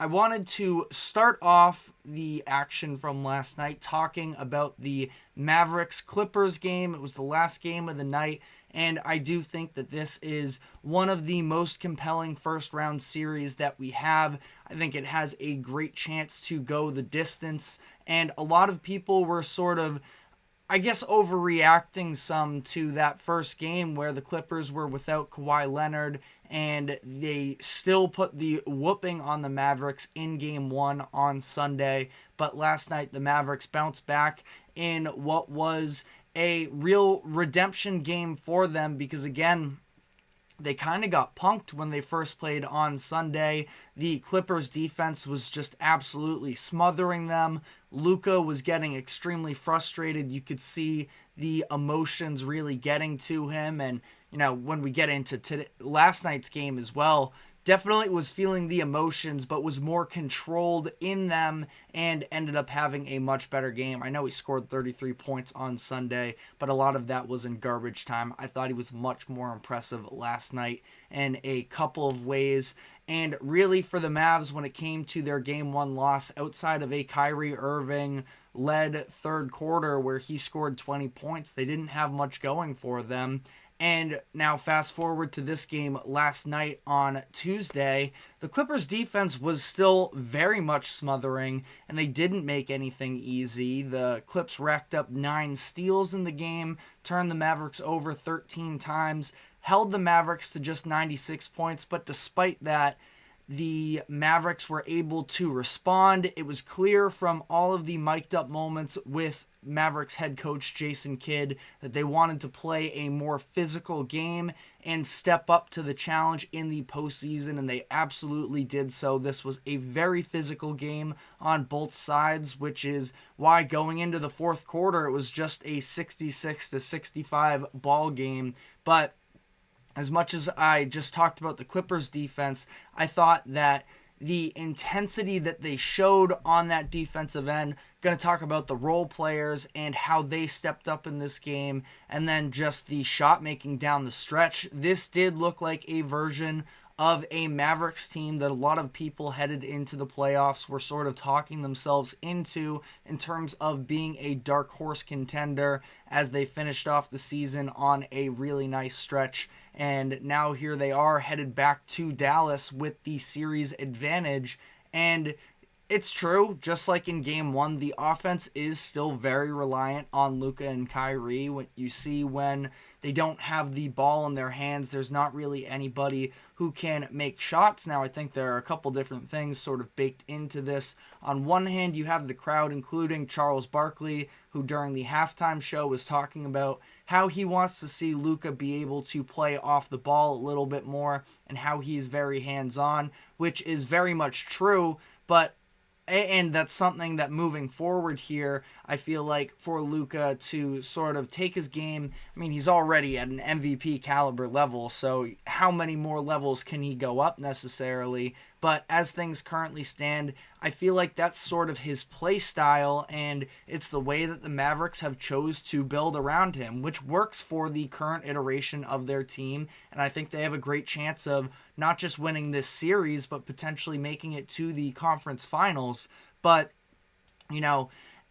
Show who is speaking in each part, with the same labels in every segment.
Speaker 1: I wanted to start off the action from last night talking about the Mavericks Clippers game. It was the last game of the night, and I do think that this is one of the most compelling first round series that we have. I think it has a great chance to go the distance, and a lot of people were sort of, I guess, overreacting some to that first game where the Clippers were without Kawhi Leonard and they still put the whooping on the Mavericks in game one on Sunday. But last night, the Mavericks bounced back in what was a real redemption game for them because, again, they kind of got punked when they first played on Sunday. The Clippers defense was just absolutely smothering them. Luka was getting extremely frustrated. You could see the emotions really getting to him. And, when we get into last night's game as well, definitely was feeling the emotions, but was more controlled in them and ended up having a much better game. I know he scored 33 points on Sunday, but a lot of that was in garbage time. I thought he was much more impressive last night in a couple of ways. And really for the Mavs, when it came to their game one loss, outside of a Kyrie Irving led third quarter where he scored 20 points, they didn't have much going for them. And now fast forward to this game last night on Tuesday, the Clippers defense was still very much smothering and they didn't make anything easy. The Clips racked up 9 steals in the game, turned the Mavericks over 13 times, held the Mavericks to just 96 points, but despite that, the Mavericks were able to respond. It was clear from all of the mic'd up moments with Mavericks head coach Jason Kidd that they wanted to play a more physical game and step up to the challenge in the postseason, and they absolutely did so. This was a very physical game on both sides, which is why going into the fourth quarter it was just a 66-65 ball game. But as much as I just talked about the Clippers defense, I thought that the intensity that they showed on that defensive end, going to talk about the role players and how they stepped up in this game, and then just the shot making down the stretch. This did look like a version of a Mavericks team that a lot of people headed into the playoffs were sort of talking themselves into in terms of being a dark horse contender as they finished off the season on a really nice stretch. And now here they are headed back to Dallas with the series advantage. And it's true, just like in game one, the offense is still very reliant on Luka and Kyrie. What you see when they don't have the ball in their hands, there's not really anybody who can make shots. Now, I think there are a couple different things sort of baked into this. On one hand, you have the crowd, including Charles Barkley, who during the halftime show was talking about how he wants to see Luka be able to play off the ball a little bit more and how he's very hands-on, which is very much true, and that's something that moving forward here, I feel like for Luka to sort of take his game, I mean, he's already at an MVP caliber level, so how many more levels can he go up necessarily? But as things currently stand, I feel like that's sort of his play style, and it's the way that the Mavericks have chose to build around him, which works for the current iteration of their team, and I think they have a great chance of not just winning this series, but potentially making it to the conference finals. But,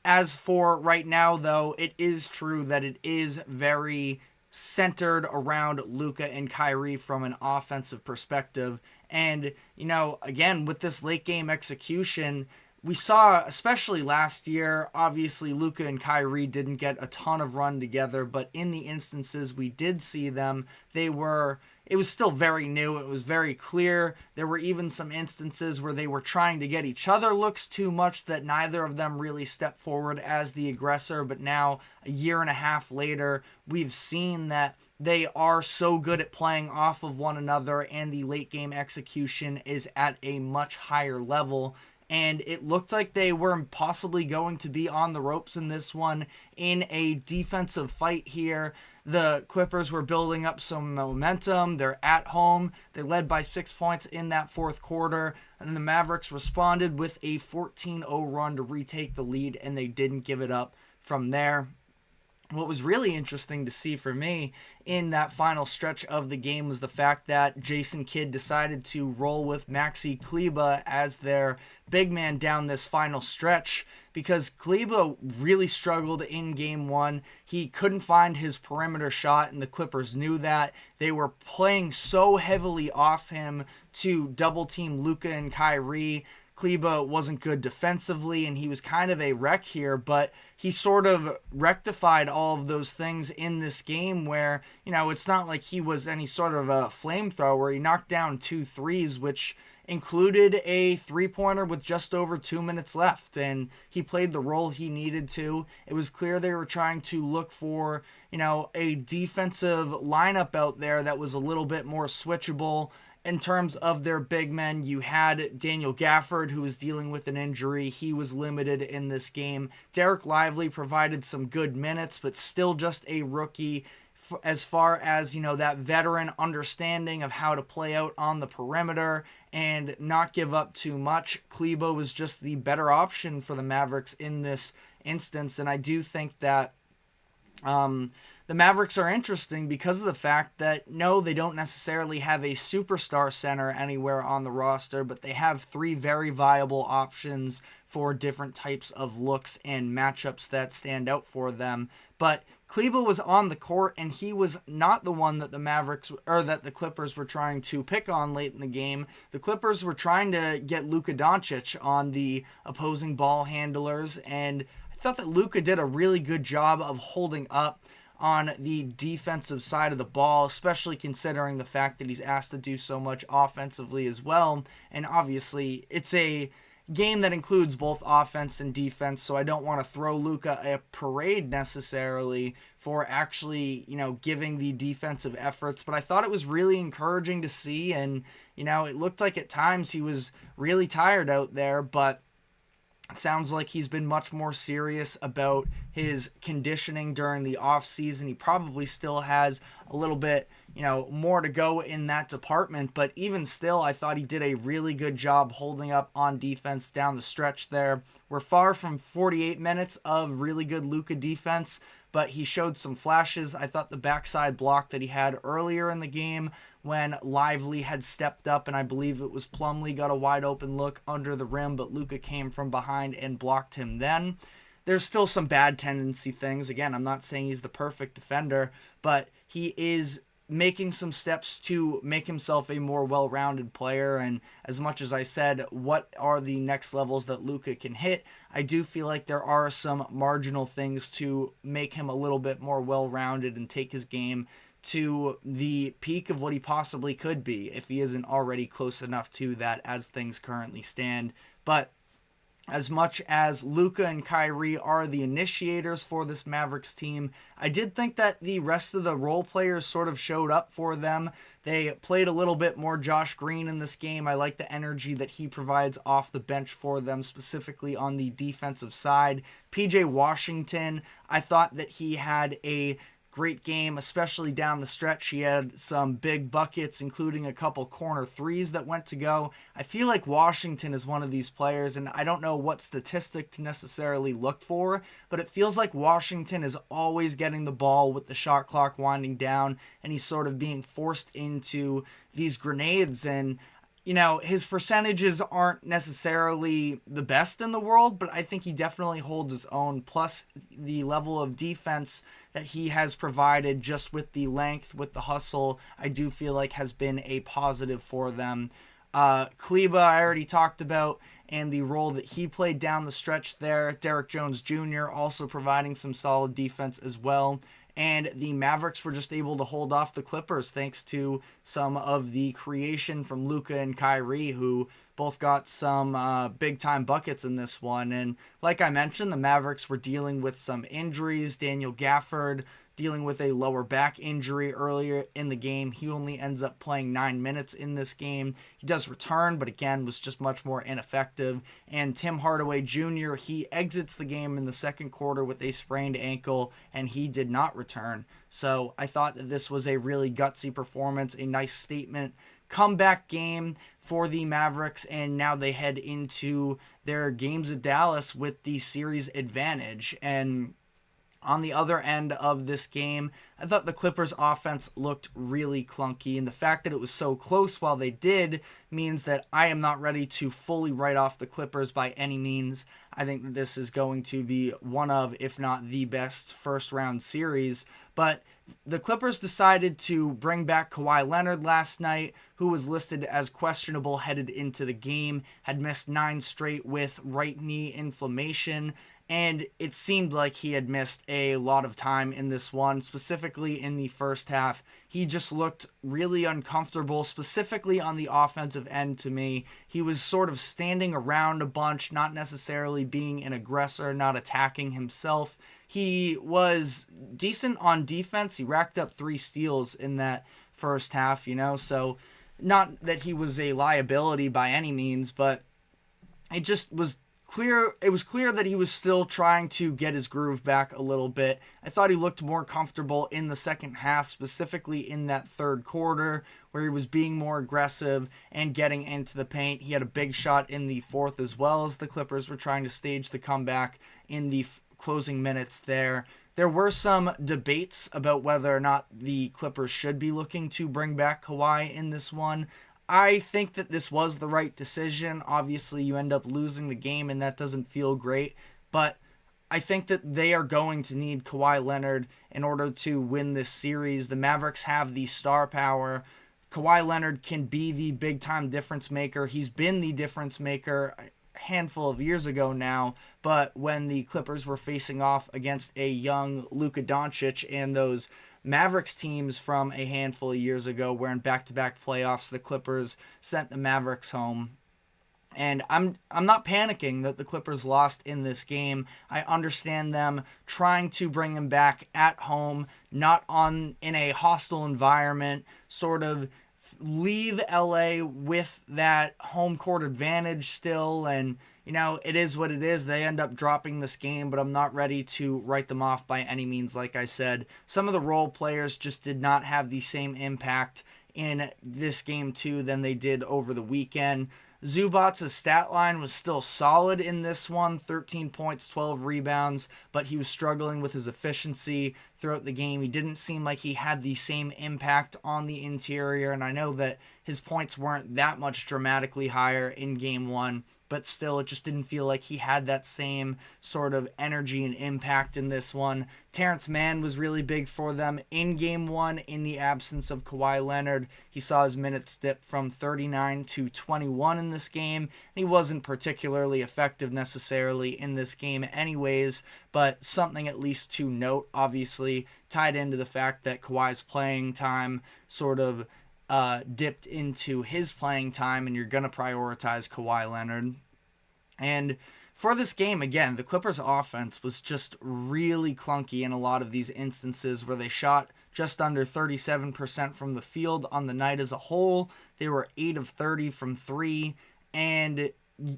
Speaker 1: as for right now, though, it is true that it is very centered around Luka and Kyrie from an offensive perspective. And, again, with this late game execution, we saw, especially last year, obviously Luka and Kyrie didn't get a ton of run together, but in the instances we did see them, it was still very new. It was very clear. There were even some instances where they were trying to get each other looks too much that neither of them really stepped forward as the aggressor. But now, a year and a half later, we've seen that they are so good at playing off of one another, and the late game execution is at a much higher level. And it looked like they were possibly going to be on the ropes in this one in a defensive fight here. The Clippers were building up some momentum. They're at home. They led by 6 points in that fourth quarter. And the Mavericks responded with a 14-0 run to retake the lead, and they didn't give it up from there. what was really interesting to see for me in that final stretch of the game was the fact that Jason Kidd decided to roll with Maxi Kleber as their big man down this final stretch, because Kleber really struggled in game one. He couldn't find his perimeter shot, and the Clippers knew that. They were playing so heavily off him to double team Luka and Kyrie. Kleber wasn't good defensively, and he was kind of a wreck here, but he sort of rectified all of those things in this game where, it's not like he was any sort of a flamethrower. He knocked down 2 threes, which included a three-pointer with just over 2 minutes left, and he played the role he needed to. It was clear they were trying to look for, a defensive lineup out there that was a little bit more switchable. In terms of their big men, you had Daniel Gafford, who was dealing with an injury. He was limited in this game. Derek Lively provided some good minutes, but still just a rookie as far as, that veteran understanding of how to play out on the perimeter and not give up too much. Kleber was just the better option for the Mavericks in this instance, and I do think that the Mavericks are interesting because of the fact that, no, they don't necessarily have a superstar center anywhere on the roster, but they have 3 very viable options for different types of looks and matchups that stand out for them. But Kleber was on the court, and he was not the one that the Clippers were trying to pick on late in the game. The Clippers were trying to get Luka Doncic on the opposing ball handlers, and I thought that Luka did a really good job of holding up on the defensive side of the ball, especially considering the fact that he's asked to do so much offensively as well. And obviously, it's a game that includes both offense and defense, so I don't want to throw Luka a parade necessarily for actually, giving the defensive efforts, but I thought it was really encouraging to see, and, it looked like at times he was really tired out there, but it sounds like he's been much more serious about his conditioning during the offseason. He probably still has a little bit, more to go in that department. But even still, I thought he did a really good job holding up on defense down the stretch there. We're far from 48 minutes of really good Luka defense, but he showed some flashes. I thought the backside block that he had earlier in the game when Lively had stepped up, and I believe it was Plumlee, got a wide open look under the rim, but Luka came from behind and blocked him then. There's still some bad tendency things. Again, I'm not saying he's the perfect defender, but he is making some steps to make himself a more well-rounded player. And as much as I said, what are the next levels that Luka can hit, I do feel like there are some marginal things to make him a little bit more well-rounded and take his game to the peak of what he possibly could be if he isn't already close enough to that as things currently stand. But as much as Luka and Kyrie are the initiators for this Mavericks team, I did think that the rest of the role players sort of showed up for them. They played a little bit more Josh Green in this game. I like the energy that he provides off the bench for them, specifically on the defensive side. PJ Washington, I thought that he had a great game, especially down the stretch. He had some big buckets, including a couple corner threes that went to go. I feel like Washington is one of these players, and I don't know what statistic to necessarily look for, but it feels like Washington is always getting the ball with the shot clock winding down, and he's sort of being forced into these grenades. And his percentages aren't necessarily the best in the world, but I think he definitely holds his own. Plus, the level of defense that he has provided just with the length, with the hustle, I do feel like has been a positive for them. Kleber, I already talked about, and the role that he played down the stretch there. Derek Jones Jr. also providing some solid defense as well. And the Mavericks were just able to hold off the Clippers thanks to some of the creation from Luka and Kyrie, who both got some big-time buckets in this one. And like I mentioned, the Mavericks were dealing with some injuries. Daniel Gafford dealing with a lower back injury earlier in the game. He only ends up playing 9 minutes in this game. He does return, but again, was just much more ineffective. And Tim Hardaway Jr., he exits the game in the second quarter with a sprained ankle, and he did not return. So I thought that this was a really gutsy performance, a nice statement comeback game for the Mavericks, and now they head into their games at Dallas with the series advantage. And On the other end of this game, I thought the Clippers offense looked really clunky, and the fact that it was so close while they did means that I am not ready to fully write off the Clippers by any means. I think that this is going to be one of, if not the best first round series, but the Clippers decided to bring back Kawhi Leonard last night, who was listed as questionable headed into the game, had missed 9 straight with right knee inflammation, and it seemed like he had missed a lot of time in this one, specifically in the first half. He just looked really uncomfortable, specifically on the offensive end to me. He was sort of standing around a bunch, not necessarily being an aggressor, not attacking himself. He was decent on defense. He racked up 3 steals in that first half, so not that he was a liability by any means, but it just was clear. It was clear that he was still trying to get his groove back a little bit. I thought he looked more comfortable in the second half, specifically in that third quarter, where he was being more aggressive and getting into the paint. He had a big shot in the fourth as well, as the Clippers were trying to stage the comeback in the closing minutes there. There were some debates about whether or not the Clippers should be looking to bring back Kawhi in this one. I think that this was the right decision. Obviously, you end up losing the game, and that doesn't feel great. But I think that they are going to need Kawhi Leonard in order to win this series. The Mavericks have the star power. Kawhi Leonard can be the big-time difference maker. He's been the difference maker a handful of years ago now, but when the Clippers were facing off against a young Luka Doncic and those Mavericks teams from a handful of years ago, where in back-to-back playoffs the Clippers sent the Mavericks home. And I'm not panicking that the Clippers lost in this game. I understand them trying to bring him back at home, not in a hostile environment, sort of leave LA with that home court advantage still, and it is what it is. They end up dropping this game, but I'm not ready to write them off by any means. Like I said, some of the role players just did not have the same impact in this game too than they did over the weekend. Zubac's stat line was still solid in this one, 13 points, 12 rebounds, but he was struggling with his efficiency throughout the game. He didn't seem like he had the same impact on the interior, and I know that his points weren't that much dramatically higher in game one, but still, it just didn't feel like he had that same sort of energy and impact in this one. Terrence Mann was really big for them in game one in the absence of Kawhi Leonard. He saw his minutes dip from 39 to 21 in this game. And he wasn't particularly effective necessarily in this game anyways, but something at least to note, obviously, tied into the fact that Kawhi's playing time sort of dipped into his playing time, and you're going to prioritize Kawhi Leonard. And for this game, again, the Clippers offense was just really clunky in a lot of these instances where they shot just under 37% from the field on the night as a whole. They were 8 of 30 from 3, and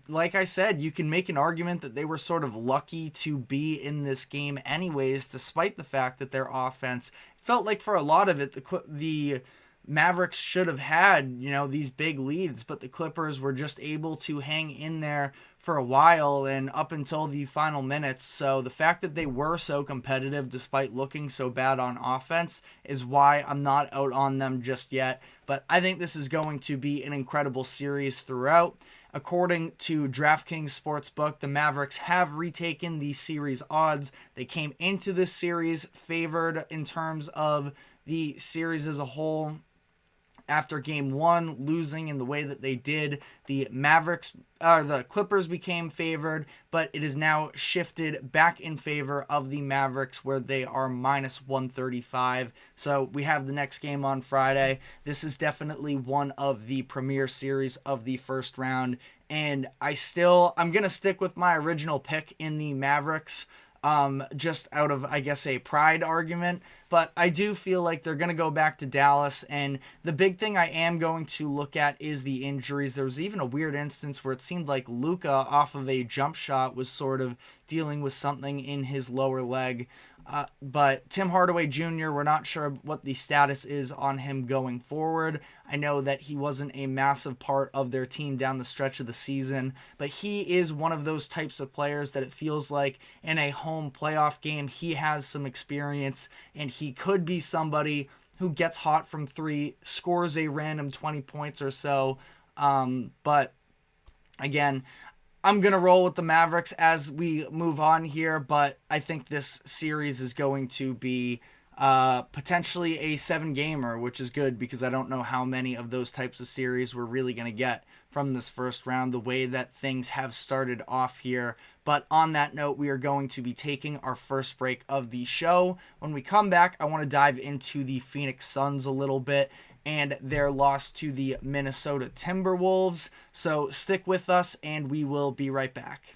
Speaker 1: like I said, you can make an argument that they were sort of lucky to be in this game anyways, despite the fact that their offense felt like for a lot of it, the Mavericks should have had, these big leads, but the Clippers were just able to hang in there for a while and up until the final minutes. So the fact that they were so competitive despite looking so bad on offense is why I'm not out on them just yet. But I think this is going to be an incredible series throughout. According to DraftKings Sportsbook, the Mavericks have retaken the series odds. They came into this series favored in terms of the series as a whole. After game one, losing in the way that they did, the Clippers became favored, but it is now shifted back in favor of the Mavericks, where they are minus 135. So we have the next game on Friday. This is definitely one of the premier series of the first round, and I'm going to stick with my original pick in the Mavericks. Just out of, I guess, a pride argument. But I do feel like they're going to go back to Dallas. And the big thing I am going to look at is the injuries. There was even a weird instance where it seemed like Luka, off of a jump shot, was sort of dealing with something in his lower leg. But Tim Hardaway Jr., we're not sure what the status is on him going forward. I know that he wasn't a massive part of their team down the stretch of the season, but he is one of those types of players that it feels like in a home playoff game, he has some experience, and he could be somebody who gets hot from three, scores a random 20 points or so. But again, I'm going to roll with the Mavericks as we move on here, but I think this series is going to be potentially a 7-gamer, which is good because I don't know how many of those types of series we're really going to get from this first round, the way that things have started off here. But on that note, we are going to be taking our first break of the show. When we come back, I want to dive into the Phoenix Suns a little bit and their loss to the Minnesota Timberwolves. So stick with us and we will be right back.